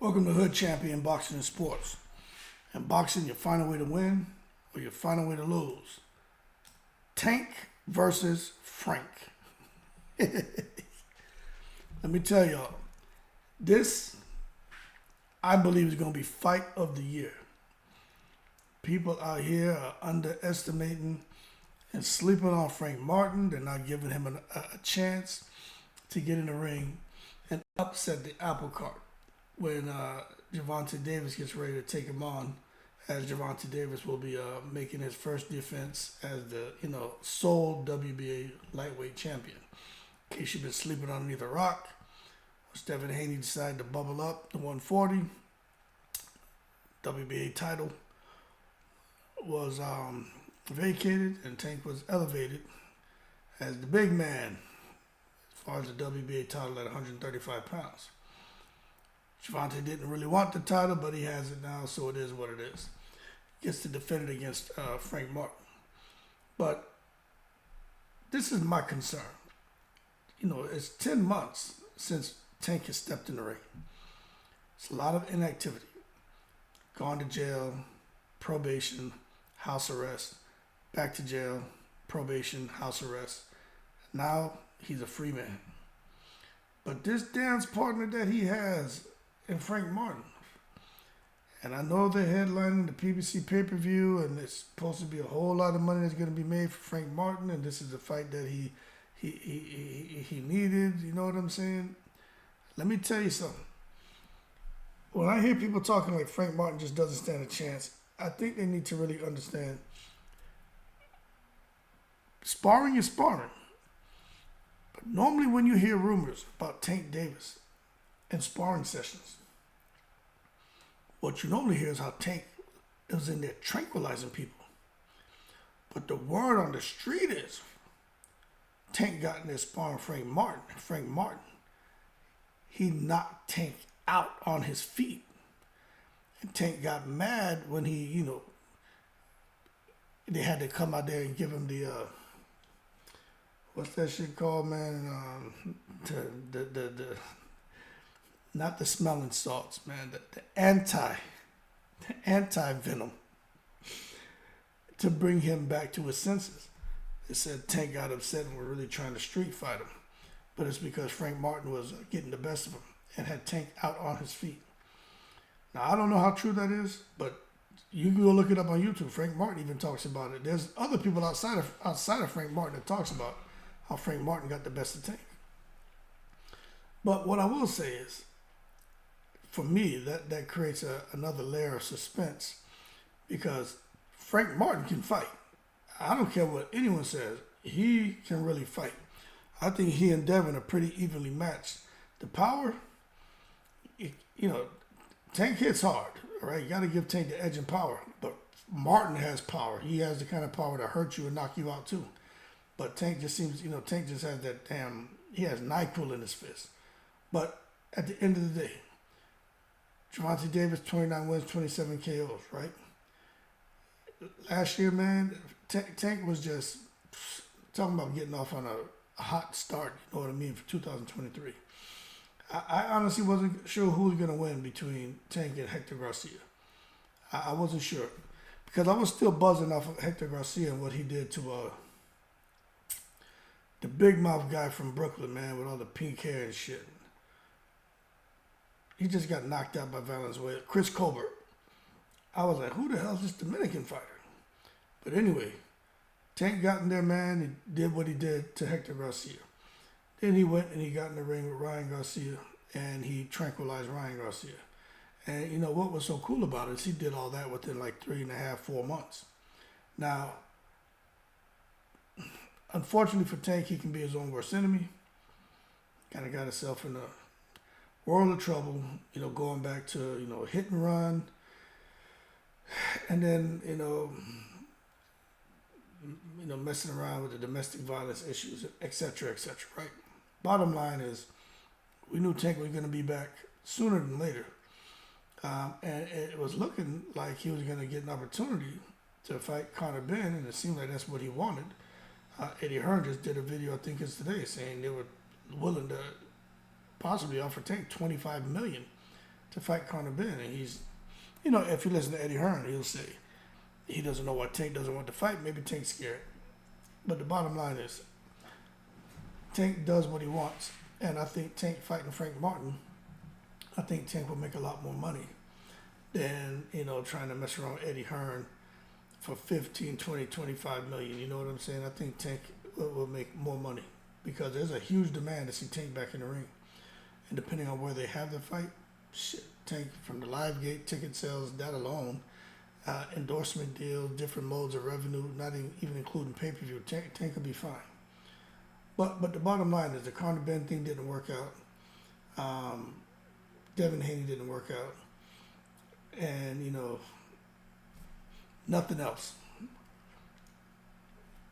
Welcome to Hood Champion Boxing and Sports. In boxing, you find a way to win or you find a way to lose. Tank versus Frank. Let me tell y'all, this, I believe, is going to be fight of the year. People out here are underestimating and sleeping on Frank Martin. They're not giving him a chance to get in the ring and upset the apple cart when Gervonta Davis gets ready to take him on, as Gervonta Davis will be making his first defense as the sole WBA lightweight champion. In case you've been sleeping underneath a rock, Stephen Haney decided to bubble up the 140 WBA title was vacated and Tank was elevated as the big man as far as the WBA title at 135 pounds. Gervonta didn't really want the title, but he has it now, so it is what it is. Gets to defend it against Frank Martin. But this is my concern. It's 10 months since Tank has stepped in the ring. It's a lot of inactivity. Gone to jail, probation, house arrest, back to jail, probation, house arrest. Now he's a free man. But this dance partner that he has in Frank Martin, and I know they're headlining the PBC pay-per-view, and it's supposed to be a whole lot of money that's going to be made for Frank Martin, and this is the fight that he needed. You know what I'm saying? Let me tell you something. When I hear people talking like Frank Martin just doesn't stand a chance, I think they need to really understand sparring is sparring. But normally when you hear rumors about Tank Davis in sparring sessions, what you normally hear is how Tank is in there tranquilizing people. But the word on the street is Tank got in there sparring Frank Martin. Frank Martin, he knocked Tank out on his feet. And Tank got mad when he, they had to come out there and give him the, what's that shit called, man? Not the smelling salts, man. The anti-venom to bring him back to his senses. They said Tank got upset and were really trying to street fight him. But it's because Frank Martin was getting the best of him and had Tank out on his feet. Now, I don't know how true that is, but you can go look it up on YouTube. Frank Martin even talks about it. There's other people outside of Frank Martin that talks about how Frank Martin got the best of Tank. But what I will say is, for me, that creates another layer of suspense, because Frank Martin can fight. I don't care what anyone says. He can really fight. I think he and Devin are pretty evenly matched. The power, Tank hits hard, right? You got to give Tank the edge in power. But Martin has power. He has the kind of power to hurt you and knock you out too. But Tank just seems, Tank just has that he has NyQuil in his fist. But at the end of the day, Gervonta Davis, 29 wins, 27 KOs, right? Last year, man, Tank was just talking about getting off on a hot start, you know what I mean, for 2023. I honestly wasn't sure who was going to win between Tank and Hector Garcia. I wasn't sure, because I was still buzzing off of Hector Garcia and what he did to the big mouth guy from Brooklyn, man, with all the pink hair and shit. He just got knocked out by Valenzuela. Chris Colbert. I was like, who the hell is this Dominican fighter? But anyway, Tank got in there, man. He did what he did to Hector Garcia. Then he went and he got in the ring with Ryan Garcia, and he tranquilized Ryan Garcia. And what was so cool about it is he did all that within like 3.5, 4 months. Now, unfortunately for Tank, he can be his own worst enemy. Kind of got himself in a world of trouble, going back to, hit and run. And then, messing around with the domestic violence issues, et cetera, right? Bottom line is, we knew Tank was going to be back sooner than later. And it was looking like he was going to get an opportunity to fight Conor Benn, and it seemed like that's what he wanted. Eddie Hearn just did a video, I think it's today, saying they were willing to possibly offer Tank $25 million to fight Conor Ben, and he's, you know, if you listen to Eddie Hearn, he'll say he doesn't know why Tank doesn't want to fight. Maybe Tank's scared. But the bottom line is, Tank does what he wants, and I think Tank fighting Frank Martin, I think Tank will make a lot more money than, you know, trying to mess around with Eddie Hearn for 15, 20, 25 million. You know what I'm saying? I think Tank will make more money because there's a huge demand to see Tank back in the ring. And depending on where they have the fight, shit, Tank, from the live gate, ticket sales, that alone, endorsement deals, different modes of revenue, not even including pay-per-view, Tank will be fine. But the bottom line is the Conor Ben thing didn't work out. Devin Haney didn't work out. And, you know, nothing else.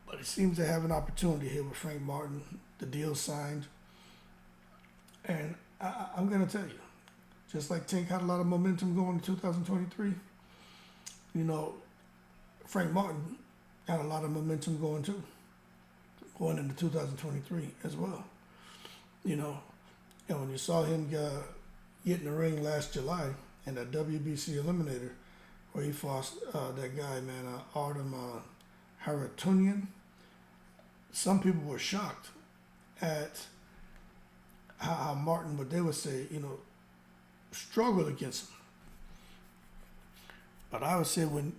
But it seems to have an opportunity here with Frank Martin. The deal signed. And I'm going to tell you, just like Tank had a lot of momentum going in 2023, you know, Frank Martin had a lot of momentum going too, going into 2023 as well. You know, and when you saw him get in the ring last July in that WBC Eliminator, where he fought that guy, man, Artem Haratunian, some people were shocked at how Martin, what they would say, you know, struggled against him. But I would say when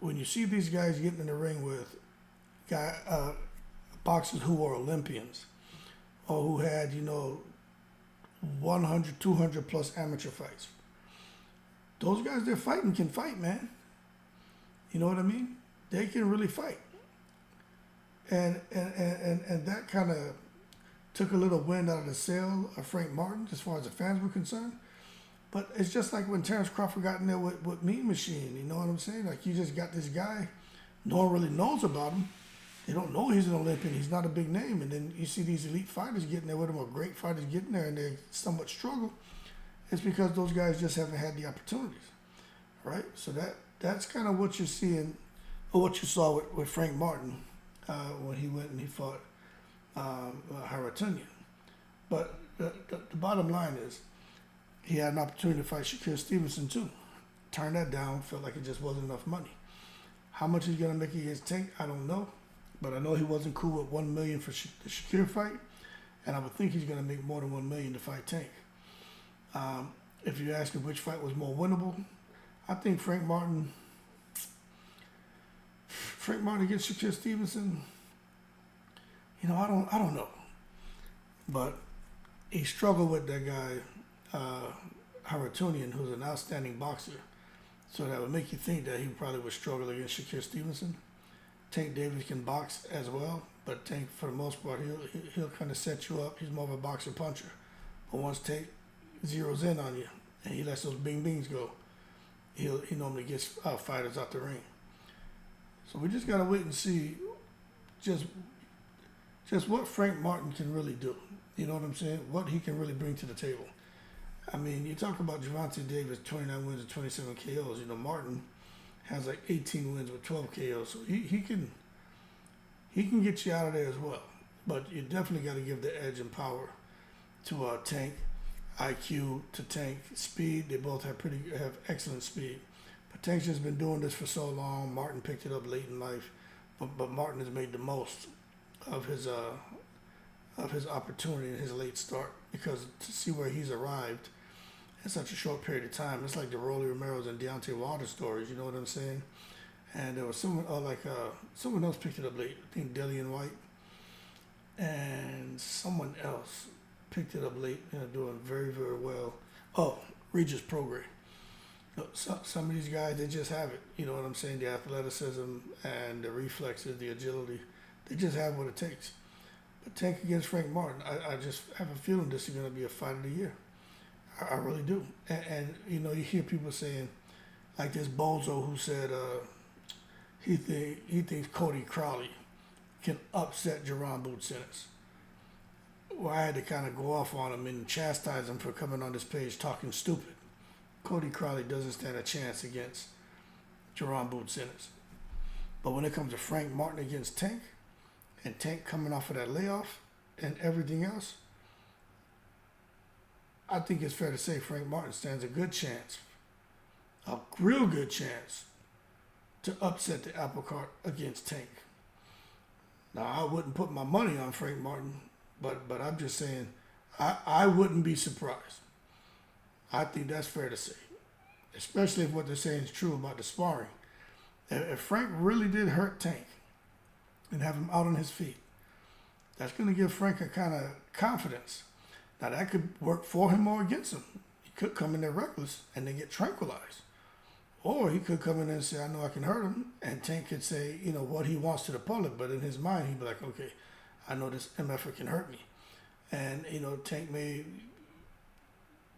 you see these guys getting in the ring with boxers who are Olympians or who had, you know, 100, 200 plus amateur fights, those guys they're fighting can fight, man. You know what I mean? They can really fight. And that kind of took a little wind out of the sail of Frank Martin as far as the fans were concerned. But it's just like when Terrence Crawford got in there with Mean Machine, you know what I'm saying? Like, you just got this guy, no one really knows about him. They don't know he's an Olympian. He's not a big name. And then you see these elite fighters getting there with him, or great fighters getting there, and they somewhat struggle. It's because those guys just haven't had the opportunities, right? So that's kind of what you're seeing, or what you saw with Frank Martin when he went and he fought Haratunian. But the bottom line is, he had an opportunity to fight Shakur Stevenson too. Turned that down, felt like it just wasn't enough money. How much he's going to make against Tank, I don't know. But I know he wasn't cool with $1 million for the Shakur fight. And I would think he's going to make more than $1 million to fight Tank. If you ask him which fight was more winnable, I think Frank Martin against Shakur Stevenson, you know, I don't know. But he struggled with that guy, Haratunian, who's an outstanding boxer. So that would make you think that he probably would struggle against Shakur Stevenson. Tank Davis can box as well, but Tank, for the most part, he'll kind of set you up. He's more of a boxer puncher. But once Tank zeroes in on you and he lets those bing bings go, he normally gets fighters out the ring. So we just gotta wait and see just what Frank Martin can really do. You know what I'm saying? What he can really bring to the table. I mean, you talk about Gervonta Davis, 29 wins and 27 KOs. You know, Martin has like 18 wins with 12 KOs. So he can get you out of there as well. But you definitely got to give the edge and power to Tank. IQ to Tank. Speed, they both have excellent speed. But Tank's just been doing this for so long. Martin picked it up late in life. But Martin has made the most of his opportunity in his late start, because to see where he's arrived in such a short period of time, it's like the Rolly Romero's and Deontay Wilder stories, you know what I'm saying? And there was someone someone else picked it up late. I think Dillian White and someone else picked it up late, you know, doing very, very well. Oh, Regis Prograis. You know, some of these guys, they just have it. You know what I'm saying? The athleticism and the reflexes, the agility, they just have what it takes. But Tank against Frank Martin, I just have a feeling this is going to be a fight of the year. I really do. And you know, you hear people saying, like this bozo who said he thinks Cody Crowley can upset Jerron Boots Ennis. Well, I had to kind of go off on him and chastise him for coming on this page talking stupid. Cody Crowley doesn't stand a chance against Jerron Boots Ennis. But when it comes to Frank Martin against Tank, and Tank coming off of that layoff and everything else, I think it's fair to say Frank Martin stands a good chance, a real good chance, to upset the apple cart against Tank. Now, I wouldn't put my money on Frank Martin, but I'm just saying I wouldn't be surprised. I think that's fair to say, especially if what they're saying is true about the sparring. If Frank really did hurt Tank and have him out on his feet, that's going to give Frank a kind of confidence. Now, that could work for him or against him. He could come in there reckless and then get tranquilized. Or he could come in there and say, I know I can hurt him. And Tank could say, what he wants to the public. But in his mind, he'd be like, okay, I know this MFer can hurt me. And, Tank may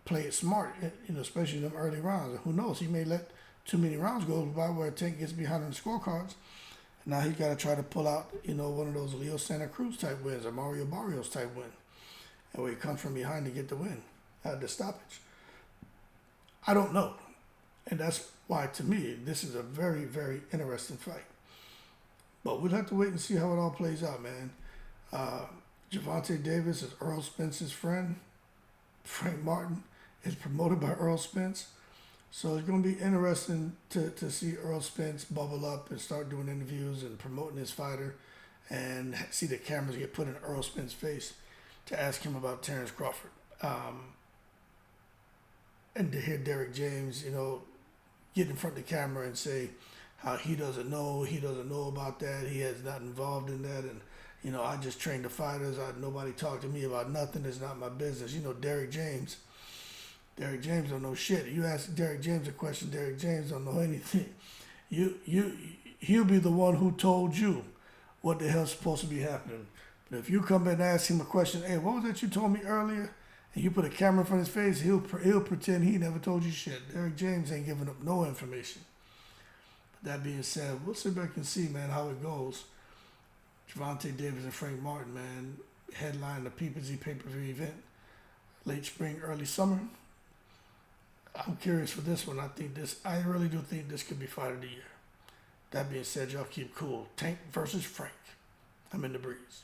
play it smart, especially in them early rounds. And who knows, he may let too many rounds go by where Tank gets behind on the scorecards. Now he's got to try to pull out, one of those Leo Santa Cruz type wins or Mario Barrios type win. And where he comes from behind to get the win at the stoppage. I don't know. And that's why, to me, this is a very, very interesting fight. But we'll have to wait and see how it all plays out, man. Gervonta Davis is Errol Spence's friend. Frank Martin is promoted by Errol Spence. So it's going to be interesting to see Errol Spence bubble up and start doing interviews and promoting his fighter and see the cameras get put in Errol Spence's face to ask him about Terrence Crawford. And to hear Derek James, get in front of the camera and say how he doesn't know about that. He has not involved in that. And, I just train the fighters. Nobody talked to me about nothing. It's not my business. Derek James don't know shit. You ask Derek James a question, Derek James don't know anything. He'll be the one who told you what the hell's supposed to be happening. But if you come in and ask him a question, hey, what was that you told me earlier? And you put a camera in front of his face, he'll pretend he never told you shit. Derek James ain't giving up no information. But that being said, we'll sit back and see, man, how it goes. Gervonta Davis and Frank Martin, man, headline the PPZ pay-per-view event. Late spring, early summer. I'm curious for this one. I really do think this could be fight of the year. That being said, y'all keep cool. Tank versus Frank. I'm in the breeze.